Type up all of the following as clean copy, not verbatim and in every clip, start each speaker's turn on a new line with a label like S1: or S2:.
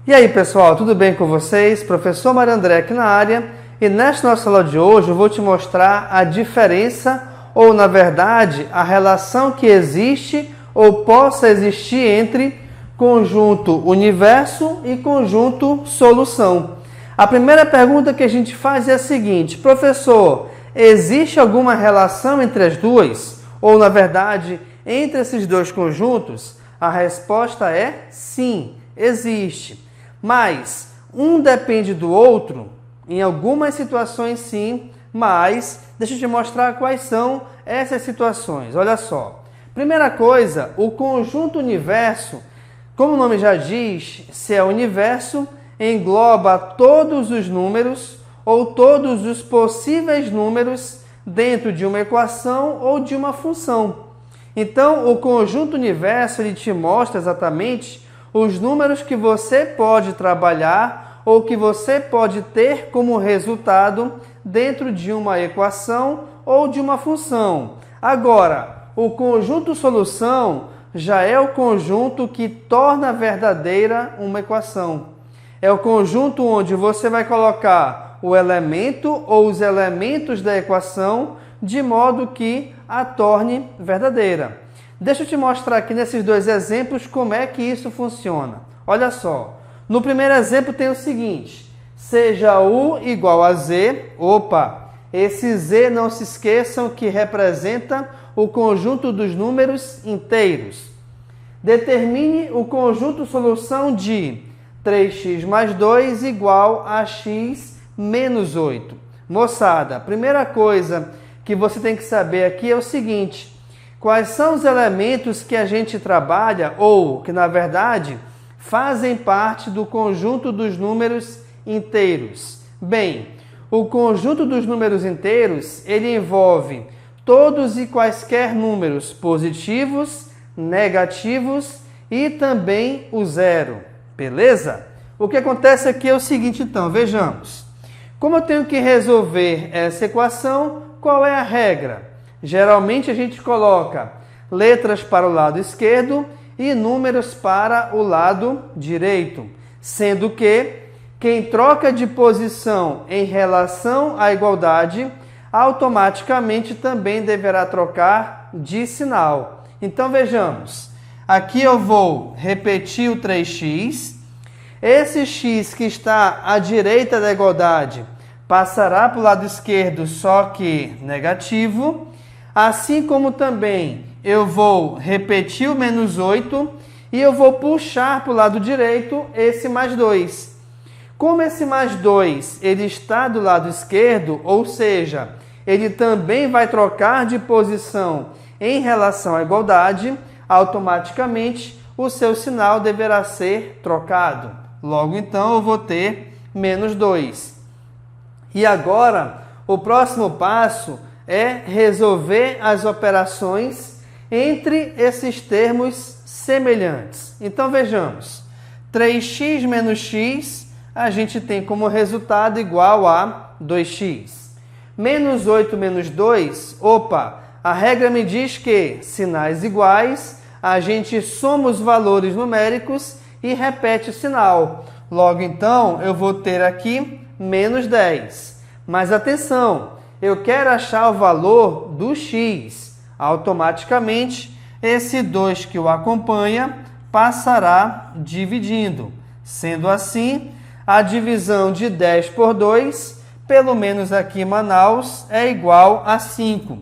S1: E aí pessoal, tudo bem com vocês? Professor Mário André aqui na área, e nesta nossa aula de hoje eu vou te mostrar a diferença, ou na verdade, a relação que existe ou possa existir entre conjunto universo e conjunto solução. A primeira pergunta que a gente faz é a seguinte: professor, existe alguma relação entre as duas? Ou na verdade, entre esses dois conjuntos? A resposta é sim, existe. Mas um depende do outro? Em algumas situações sim, mas deixa eu te mostrar quais são essas situações. Olha só. Primeira coisa, o conjunto universo, como o nome já diz, se é universo, engloba todos os números ou todos os possíveis números dentro de uma equação ou de uma função. Então, o conjunto universo ele te mostra exatamente os números que você pode trabalhar ou que você pode ter como resultado dentro de uma equação ou de uma função. Agora, o conjunto solução já é o conjunto que torna verdadeira uma equação. É o conjunto onde você vai colocar o elemento ou os elementos da equação de modo que a torne verdadeira. Deixa eu te mostrar aqui nesses dois exemplos como é que isso funciona. Olha só, no primeiro exemplo tem o seguinte: seja U igual a Z, esse Z não se esqueçam que representa o conjunto dos números inteiros. Determine o conjunto solução de 3x mais 2 igual a x menos 8. Moçada, a primeira coisa que você tem que saber aqui é o seguinte: quais são os elementos que a gente trabalha ou que, na verdade, fazem parte do conjunto dos números inteiros? Bem, o conjunto dos números inteiros, ele envolve todos e quaisquer números positivos, negativos e também o zero, beleza? O que acontece aqui é o seguinte, então, vejamos. Como eu tenho que resolver essa equação, qual é a regra? Geralmente a gente coloca letras para o lado esquerdo e números para o lado direito, sendo que quem troca de posição em relação à igualdade, automaticamente também deverá trocar de sinal. Então vejamos, aqui eu vou repetir o 3x, esse x que está à direita da igualdade passará para o lado esquerdo, só que negativo. Assim como também eu vou repetir o menos 8 e eu vou puxar para o lado direito esse mais 2. Como esse mais 2 ele está do lado esquerdo, ou seja, ele também vai trocar de posição em relação à igualdade, automaticamente o seu sinal deverá ser trocado. Logo então eu vou ter menos 2. E agora o próximo passo é resolver as operações entre esses termos semelhantes. Então vejamos, 3x menos x a gente tem como resultado igual a 2x. Menos 8 menos 2, a regra me diz que sinais iguais, a gente soma os valores numéricos e repete o sinal. Logo então eu vou ter aqui menos 10. Mas atenção! Eu quero achar o valor do x. Automaticamente, esse 2 que o acompanha passará dividindo. Sendo assim, a divisão de 10 por 2, pelo menos aqui em Manaus, é igual a 5.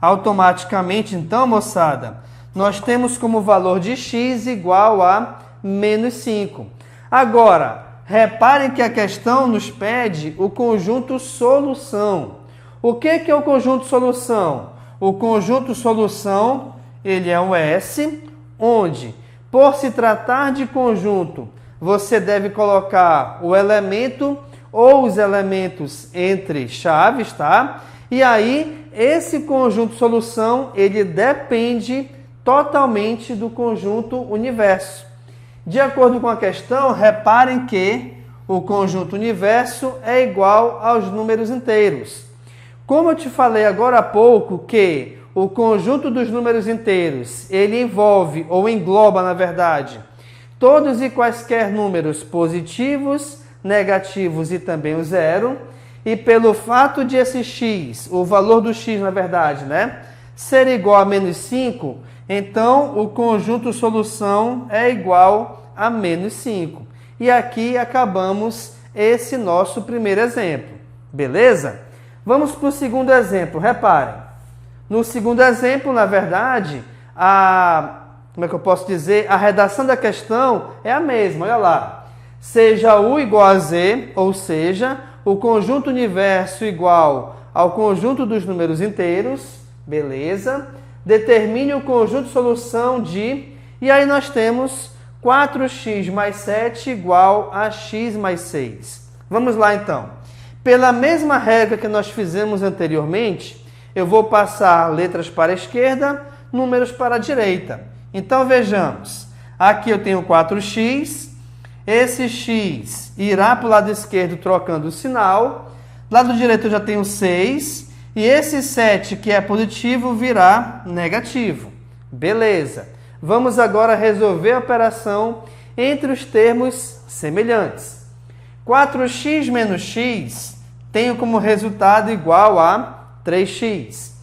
S1: Automaticamente, então, moçada, nós temos como valor de x igual a menos 5. Agora, reparem que a questão nos pede o conjunto solução. O que é o conjunto solução? O conjunto solução, ele é um S, onde, por se tratar de conjunto, você deve colocar o elemento ou os elementos entre chaves, tá? E aí, esse conjunto solução, ele depende totalmente do conjunto universo. De acordo com a questão, reparem que o conjunto universo é igual aos números inteiros. Como eu te falei agora há pouco que o conjunto dos números inteiros, ele envolve ou engloba, na verdade, todos e quaisquer números positivos, negativos e também o zero. E pelo fato de esse x, o valor do x na verdade, ser igual a menos 5, então o conjunto solução é igual a menos 5. E aqui acabamos esse nosso primeiro exemplo. Beleza? Vamos para o segundo exemplo. Reparem. No segundo exemplo, na verdade, como é que eu posso dizer? A redação da questão é a mesma. Olha lá. Seja U igual a Z, ou seja, o conjunto universo igual ao conjunto dos números inteiros. Beleza? Determine o conjunto solução de... E aí nós temos 4x mais 7 igual a x mais 6. Vamos lá, então. Pela mesma regra que nós fizemos anteriormente, eu vou passar letras para a esquerda, números para a direita. Então, vejamos. Aqui eu tenho 4x. Esse x irá para o lado esquerdo trocando o sinal. Lado direito eu já tenho 6. E esse 7, que é positivo, virá negativo. Beleza. Vamos agora resolver a operação entre os termos semelhantes. 4x menos x tenho como resultado igual a 3x.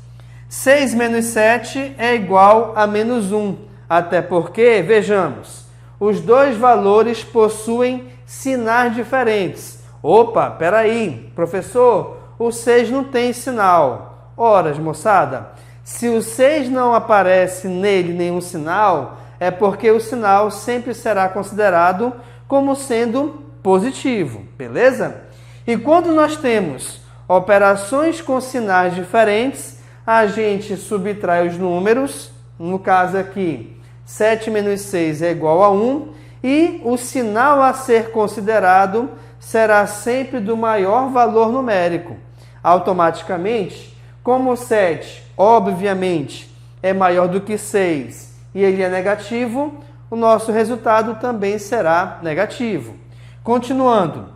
S1: 6 menos 7 é igual a menos 1. Até porque, vejamos, os dois valores possuem sinais diferentes. Opa, peraí, professor, o 6 não tem sinal. Ora, moçada, se o 6 não aparece nele nenhum sinal, é porque o sinal sempre será considerado como sendo positivo, beleza? E quando nós temos operações com sinais diferentes, a gente subtrai os números, no caso aqui, 7 menos 6 é igual a 1, e o sinal a ser considerado será sempre do maior valor numérico. Automaticamente, como o 7, obviamente, é maior do que 6 e ele é negativo, o nosso resultado também será negativo. Continuando,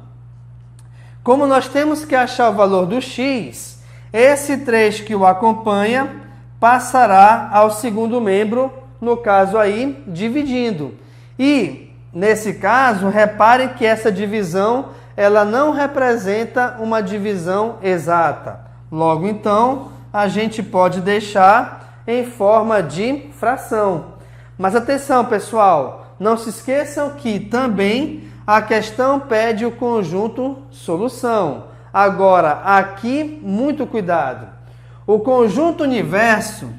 S1: como nós temos que achar o valor do x, esse 3 que o acompanha passará ao segundo membro, no caso aí, dividindo. E, nesse caso, reparem que essa divisão ela não representa uma divisão exata. Logo, então, a gente pode deixar em forma de fração. Mas atenção, pessoal, não se esqueçam que também a questão pede o conjunto solução. Agora, aqui, muito cuidado. O conjunto universo,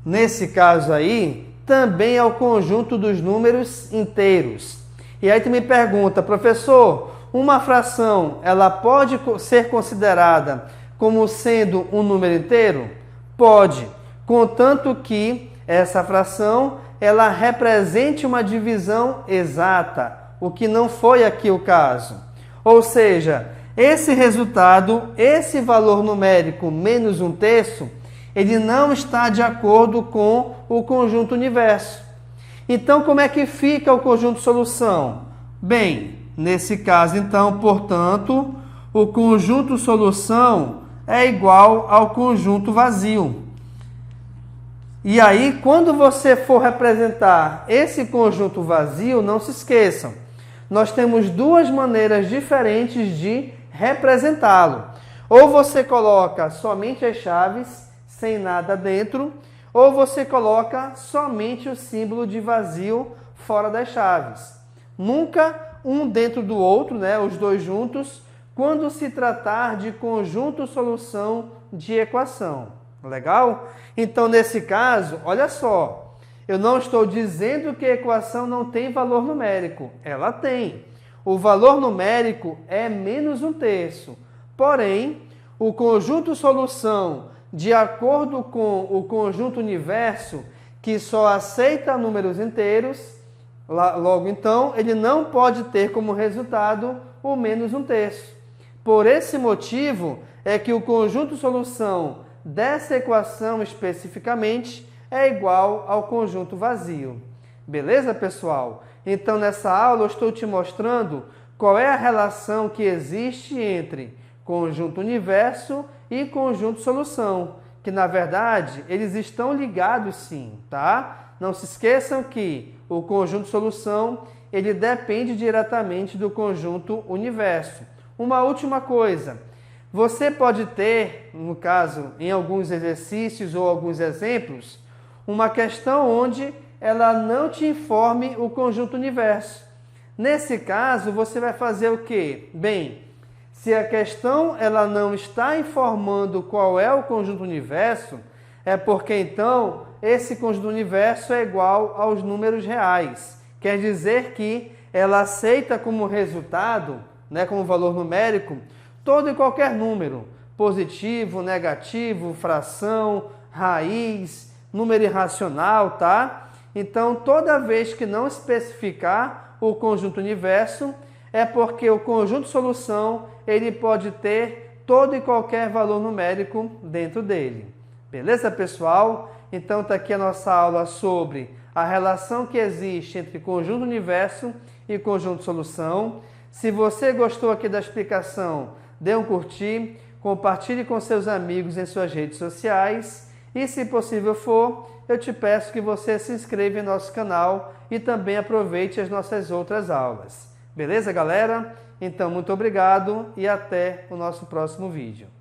S1: nesse caso aí, também é o conjunto dos números inteiros. E aí tu me pergunta, professor, uma fração, ela pode ser considerada como sendo um número inteiro? Pode, contanto que essa fração ela represente uma divisão exata, o que não foi aqui o caso. Ou seja, esse resultado, esse valor numérico menos 1/3, ele não está de acordo com o conjunto universo. Então, como é que fica o conjunto solução? Bem, nesse caso, então, portanto, o conjunto solução é igual ao conjunto vazio. E aí, quando você for representar esse conjunto vazio, não se esqueçam, nós temos duas maneiras diferentes de representá-lo. Ou você coloca somente as chaves, sem nada dentro, ou você coloca somente o símbolo de vazio fora das chaves. Nunca um dentro do outro, os dois juntos, quando se tratar de conjunto solução de equação. Legal? Então, nesse caso, olha só, eu não estou dizendo que a equação não tem valor numérico. Ela tem. O valor numérico é menos 1/3. Porém, o conjunto solução, de acordo com o conjunto universo, que só aceita números inteiros, logo então, ele não pode ter como resultado o menos 1/3. Por esse motivo, é que o conjunto solução dessa equação especificamente é igual ao conjunto vazio. Beleza, pessoal? Então, nessa aula eu estou te mostrando qual é a relação que existe entre conjunto universo e conjunto solução, que na verdade eles estão ligados sim, tá? Não se esqueçam que o conjunto solução ele depende diretamente do conjunto universo. Uma última coisa, você pode ter, no caso, em alguns exercícios ou alguns exemplos, uma questão onde ela não te informe o conjunto universo. Nesse caso, você vai fazer o quê? Bem, se a questão ela não está informando qual é o conjunto universo, é porque então esse conjunto universo é igual aos números reais. Quer dizer que ela aceita como resultado, como valor numérico, todo e qualquer número, positivo, negativo, fração, raiz, número irracional, tá? Então, toda vez que não especificar o conjunto universo, é porque o conjunto solução ele pode ter todo e qualquer valor numérico dentro dele. Beleza, pessoal? Então, está aqui a nossa aula sobre a relação que existe entre conjunto universo e conjunto solução. Se você gostou aqui da explicação, dê um curtir, compartilhe com seus amigos em suas redes sociais e, se possível for, eu te peço que você se inscreva em nosso canal e também aproveite as nossas outras aulas. Beleza, galera? Então, muito obrigado e até o nosso próximo vídeo.